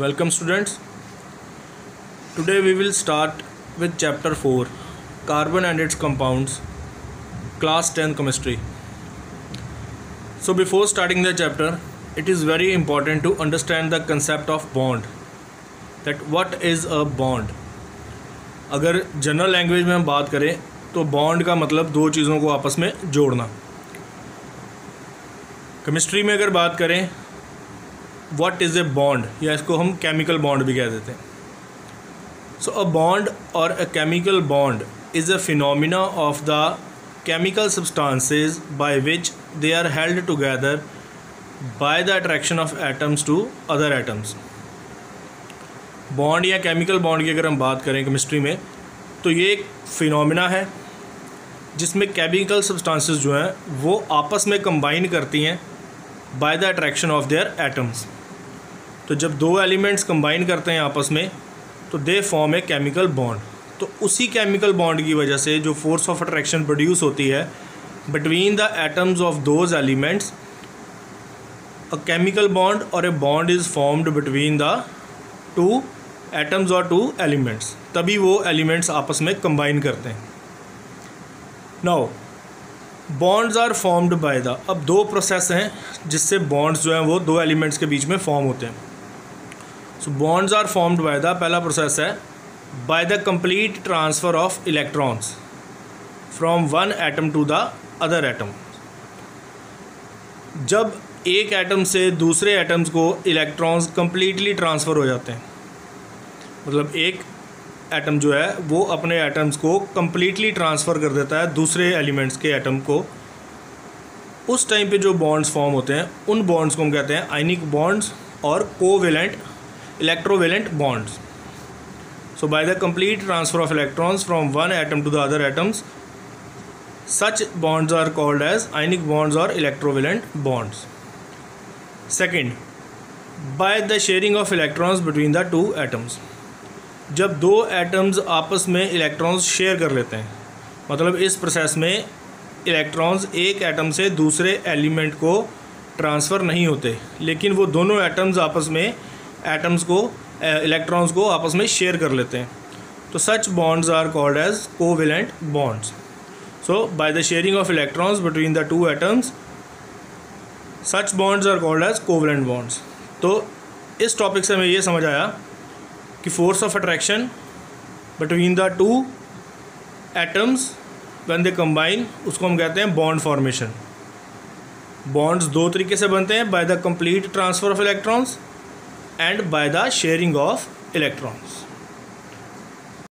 Welcome students. Today we will start with chapter 4 Carbon and its compounds, class 10 chemistry. So before starting the chapter, it is very important to understand the concept of bond, that what is a bond. अगर general language में हम बात करें तो bond का मतलब दो चीज़ों को आपस में जोड़ना. केमिस्ट्री में अगर बात करें व्हाट इज़ ए बॉन्ड, या इसको हम केमिकल बॉन्ड भी कह देते हैं. सो अ बॉन्ड और a chemical bond is a phenomena of the chemical substances by which they are held together by the attraction of atoms to other atoms. Bond या chemical bond की अगर हम बात करें केमिस्ट्री में तो ये एक फिनोमिना है जिसमें केमिकल सब्सटेंसेस जो हैं वो आपस में कंबाइन करती हैं bye the attraction of their atoms. तो जब दो एलिमेंट्स कंबाइन करते हैं आपस में तो they form a chemical bond. तो उसी केमिकल बॉन्ड की वजह से जो फोर्स ऑफ अट्रैक्शन प्रोड्यूस होती है between the atoms of those elements, a chemical bond और a bond is formed between the two atoms और टू एलिमेंट्स. तभी वो एलिमेंट्स आपस में कंबाइन करते हैं. Now bonds are formed by the, अब दो प्रोसेस हैं जिससे बॉन्ड्स जो हैं वो दो एलिमेंट्स के बीच में फॉर्म होते हैं. So bonds are formed by the, पहला प्रोसेस है by the complete transfer of electrons from one atom to the other atom. जब एक एटम से दूसरे एटम्स को इलेक्ट्रॉन्स कंप्लीटली ट्रांसफ़र हो जाते हैं, मतलब एक एटम जो है वो अपने एटम्स को कंप्लीटली ट्रांसफ़र कर देता है दूसरे एलिमेंट्स के एटम को, उस टाइम पे जो बॉन्ड्स फॉर्म होते हैं उन बॉन्ड्स को हम कहते हैं आयनिक बॉन्ड्स और covalent electrovalent bonds. So by the complete transfer of electrons from one atom to the other atoms, such bonds are called as ionic bonds और electrovalent bonds. Second, by the sharing of electrons between the two atoms. जब दो atoms आपस में electrons share कर लेते हैं, मतलब इस प्रोसेस में इलेक्ट्रॉन्स एक एटम से दूसरे एलिमेंट को ट्रांसफ़र नहीं होते, लेकिन वो दोनों एटम्स आपस में एटम्स को इलेक्ट्रॉन्स को आपस में शेयर कर लेते हैं. तो such bonds are called as covalent bonds. So by the sharing of electrons between the two atoms, such bonds are called as covalent bonds. तो इस टॉपिक से हमें ये समझ आया कि force of attraction between the two atoms when they combine, उसको हम कहते हैं बॉन्ड फॉर्मेशन. बॉन्ड्स दो तरीके से बनते हैं, bye the complete transfer of electrons and bye the sharing of electrons.